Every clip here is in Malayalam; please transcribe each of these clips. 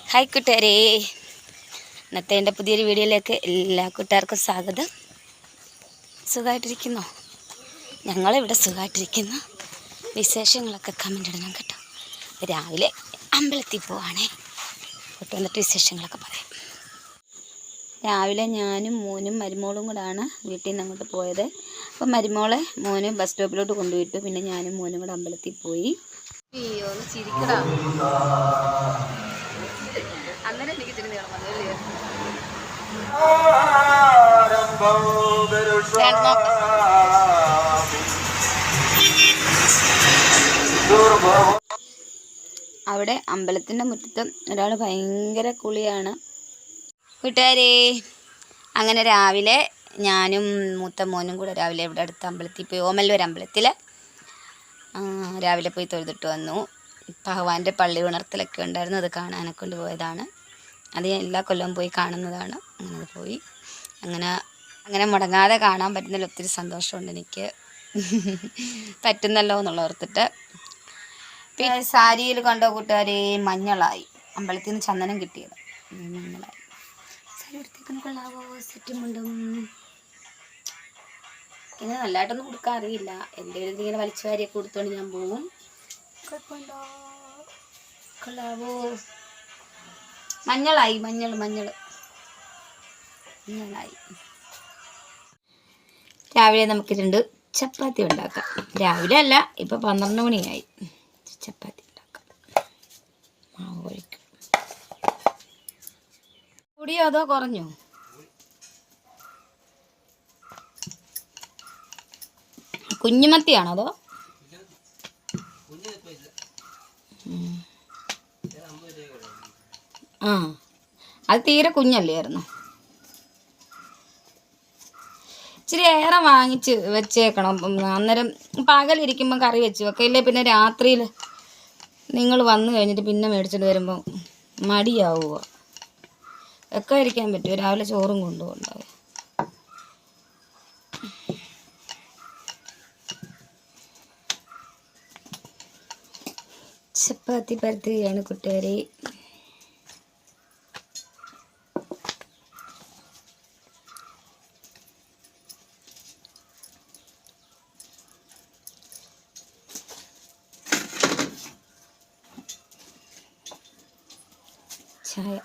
ഹായ് കൂട്ടുകാരേ, ഇന്നത്തെ എൻ്റെ പുതിയൊരു വീഡിയോയിലേക്ക് എല്ലാ കൂട്ടുകാർക്കും സ്വാഗതം. സുഖമായിട്ടിരിക്കുന്നോ? ഞങ്ങളിവിടെ സുഖമായിട്ടിരിക്കുന്നു. വിശേഷങ്ങളൊക്കെ കമൻ്റ് ഇടണം കേട്ടോ. രാവിലെ അമ്പലത്തിൽ പോവാണേ. കൂട്ട് വന്നിട്ട് വിശേഷങ്ങളൊക്കെ പറയാം. രാവിലെ ഞാനും മോനും മരുമോളും കൂടാണ് വീട്ടിൽ നിന്ന് അങ്ങോട്ട് പോയത്. അപ്പം മരുമോളെ മോന് ബസ് സ്റ്റോപ്പിലോട്ട് കൊണ്ടുപോയിട്ടു. പിന്നെ ഞാനും മോനും കൂടെ അമ്പലത്തിൽ പോയി. അയ്യോ ഒന്ന് ചിരിക്കടാ. അങ്ങനെ എനിക്ക് ഇച്ചിരി നീളം വന്നല്ലേ. അവിടെ അമ്പലത്തിൻ്റെ മുറ്റത്ത് ഒരാൾ ഭയങ്കര കുളിയാണ് കൂട്ടുകാരേ. അങ്ങനെ രാവിലെ ഞാനും മൂത്ത മോനും കൂടെ രാവിലെ ഇവിടെ അടുത്ത അമ്പലത്തിൽ പോയി. ഓമല്ലൂർ അമ്പലത്തിൽ രാവിലെ പോയി തൊഴുതിട്ട് വന്നു. ഭഗവാന്റെ പള്ളി ഉണർത്തലൊക്കെ ഉണ്ടായിരുന്നു, അത് കാണാനൊക്കെ കൊണ്ടുപോയതാണ്. അത് ഞാൻ എല്ലാ കൊല്ലവും പോയി കാണുന്നതാണ്. അങ്ങനെ പോയി അങ്ങനെ മുടങ്ങാതെ കാണാൻ പറ്റുന്നതിൽ ഒത്തിരി സന്തോഷമുണ്ട് എനിക്ക്. പറ്റുന്നല്ലോ എന്നുള്ള ഓർത്തിട്ട്. പിന്നെ സാരിയിൽ കണ്ടോ കൂട്ടുകാരെ, മഞ്ഞളായി. അമ്പലത്തിൽ നിന്ന് ചന്ദനം കിട്ടിയത് മഞ്ഞളായി. സാരി എടുത്തേക്കൊന്ന് കൊള്ളാവോ? സെറ്റുമുണ്ടും ഇങ്ങനെ നല്ലതായിട്ടൊന്നും കൊടുക്കാൻ അറിയില്ല. എൻ്റെ ഒരു ഇങ്ങനെ വലിച്ചു വാരിയൊക്കെ കൊടുത്തോണ്ട് ഞാൻ പോകും. കുഴപ്പമുണ്ടോ? കൊള്ളാവോ? മഞ്ഞളായി, മഞ്ഞളായി. രാവിലെ നമുക്ക് 2 ചപ്പാത്തി ഉണ്ടാക്കാം. രാവിലെ അല്ല, ഇപ്പം 12 മണിയായി. ചപ്പാത്തി ഉണ്ടാക്കാം. മാവ് കഴിക്കും. കൂടിയോ അതോ കുറഞ്ഞോ? കുഞ്ഞുമത്തിയാണോ അതോ? ആ, അത് തീരെ കുഞ്ഞല്ലായിരുന്നു. ഇച്ചിരി ഏറെ വാങ്ങിച്ച് വെച്ചേക്കണം. അന്നേരം പകലിരിക്കുമ്പോൾ കറി വെച്ച് വെക്കില്ലേ. പിന്നെ രാത്രിയിൽ നിങ്ങൾ വന്നു കഴിഞ്ഞിട്ട് പിന്നെ മേടിച്ചിട്ട് വരുമ്പോൾ മടിയാവുക. ഒക്കെ ഇരിക്കാൻ പറ്റുമോ? രാവിലെ ചോറും കൊണ്ടുപോകുണ്ടാവും. ചപ്പാത്തി പരത്തുകയാണ് കൂട്ടുകാരെ. ചായ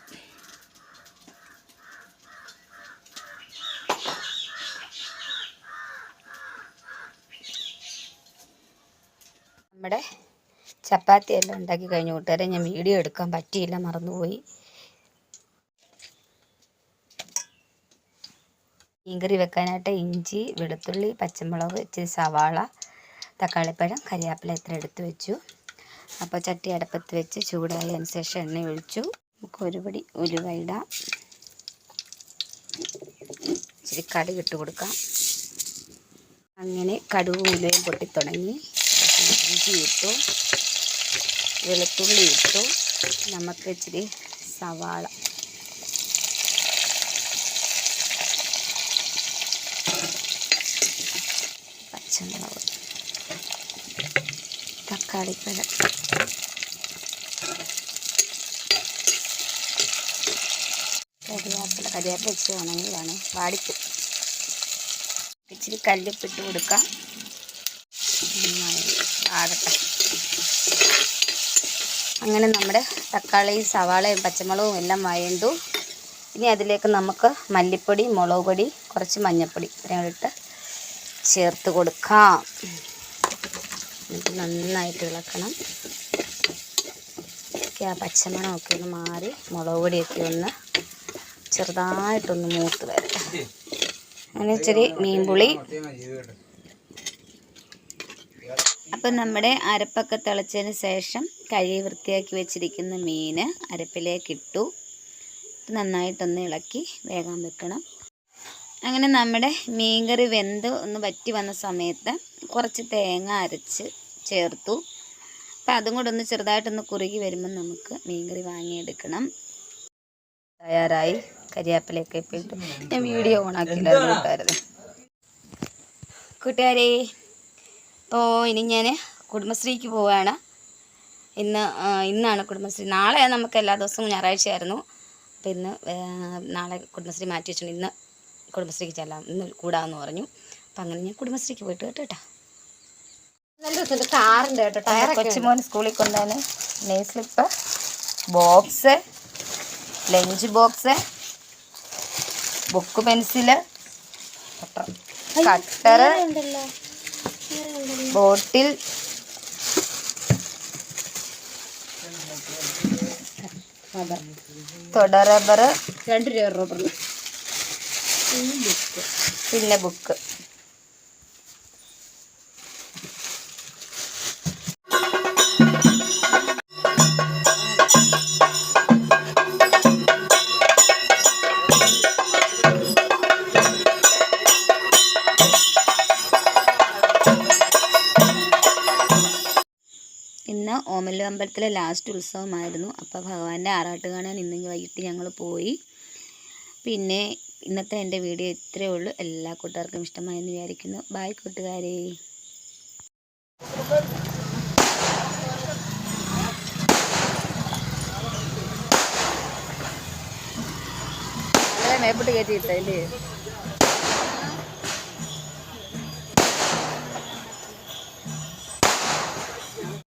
നമ്മുടെ ചപ്പാത്തി എല്ലാം ഉണ്ടാക്കി കഴിഞ്ഞു കൂട്ടുകാരെ. ഞാൻ വീഡിയോ എടുക്കാൻ പറ്റിയില്ല, മറന്നുപോയി. മീൻകറി വെക്കാനായിട്ട് ഇഞ്ചി, വെളുത്തുള്ളി, പച്ചമുളക്, ഇച്ചിരി സവാള, തക്കാളിപ്പഴം, കരിയാപ്പില ഇത്ര എടുത്ത് വെച്ചു. അപ്പോൾ ചട്ടി അടുപ്പത്ത് വെച്ച് ചൂടായി അതിനുശേഷം എണ്ണ ഒഴിച്ചു. നമുക്ക് ഒരു പടി ഉലുവ ഇടാം. ഇച്ചിരി കടുക് ഇട്ട് കൊടുക്കാം. അങ്ങനെ കടുകും ഉലുവയും പൊട്ടിത്തുടങ്ങി. ഇഞ്ചി ഇട്ടു, വെളുത്തുള്ളി ഇട്ടു. നമുക്ക് ഇച്ചിരി സവാള, പച്ചമുളക്, തക്കാളിപ്പഴം, കരിയാപ്പില ഇച്ചിരി ഉണങ്ങിയതാണ്, വാടിക്കും. ഇച്ചിരി കല്ലുപ്പിട്ട് കൊടുക്കാം. ആകട്ടെ. അങ്ങനെ നമ്മുടെ തക്കാളിയും സവാളയും പച്ചമുളകും എല്ലാം വഴണ്ടു. ഇനി അതിലേക്ക് നമുക്ക് മല്ലിപ്പൊടി, മുളക് പൊടി, കുറച്ച് മഞ്ഞൾപ്പൊടി ഇത്രയും ഇട്ട് ചേർത്ത് കൊടുക്കാം. എന്നിട്ട് നന്നായിട്ട് ഇളക്കണം. ആ പച്ചമണമൊക്കെ ഒന്ന് മാറി മുളക് പൊടിയൊക്കെ ഒന്ന് ചെറുതായിട്ടൊന്ന് മൂത്ത് വരട്ടെ. അങ്ങനെ ഇച്ചിരി മീൻപുളി. അപ്പം നമ്മുടെ അരപ്പൊക്കെ തിളച്ചതിന് ശേഷം കഴുകി വൃത്തിയാക്കി വെച്ചിരിക്കുന്ന മീൻ അരപ്പിലേക്കിട്ടു. നന്നായിട്ടൊന്ന് ഇളക്കി വേഗം വെക്കണം. അങ്ങനെ നമ്മുടെ മീൻകറി വെന്ത് ഒന്ന് വറ്റി വന്ന സമയത്ത് കുറച്ച് തേങ്ങ അരച്ച് ചേർത്തു. അപ്പം അതും കൂടെ ഒന്ന് ചെറുതായിട്ടൊന്ന് കുറുകി വരുമ്പോൾ നമുക്ക് മീൻകറി വാങ്ങിയെടുക്കണം. തയ്യാറായി. കരിയാപ്പിലയൊക്കെ ഇട്ട് ഞാൻ വീഡിയോ ഓണാക്കിയില്ലായിരുന്നു കൂട്ടുകാരെ. അപ്പോൾ ഇനി ഞാൻ കുടുംബശ്രീക്ക് പോവുകയാണ്. ഇന്നാണ് കുടുംബശ്രീ. നാളെ നമുക്ക് എല്ലാ ദിവസവും ഞായറാഴ്ചയായിരുന്നു. അപ്പോൾ നാളെ കുടുംബശ്രീ മാറ്റി വെച്ചിട്ടുണ്ട്. ഇന്ന് കുടുംബശ്രീക്ക് ചെല്ലാം, ഇന്ന് കൂടാമെന്ന് പറഞ്ഞു. അപ്പം അങ്ങനെ ഞാൻ കുടുംബശ്രീക്ക് പോയിട്ട് കേട്ടോ. കൊച്ചുമോൻ സ്കൂളിൽ കൊണ്ടുപോകാൻ name slip, box, lunch box, book, pencil, cutter, bottle, തൊട റബ്ബർ, 2 രൂപ റബ്ബർ, പിന്നെ ബുക്ക്. ഇന്ന് ഓമല്ലൂർ അമ്പലത്തിലെ ലാസ്റ്റ് ഉത്സവമായിരുന്നു. അപ്പോൾ ഭഗവാന്റെ ആറാട്ട് കാണാൻ ഇന്ന് വൈകിട്ട് ഞങ്ങൾ പോയി. പിന്നെ ഇന്നത്തെ എൻ്റെ വീഡിയോ ഇത്രയേ ഉള്ളൂ. എല്ലാ കൂട്ടുകാർക്കും ഇഷ്ടമായെന്ന് വിചാരിക്കുന്നു. ബായ് കൂട്ടുകാരെ. മേപ്പിട്ട് കയറ്റിയിട്ടല്ലേ.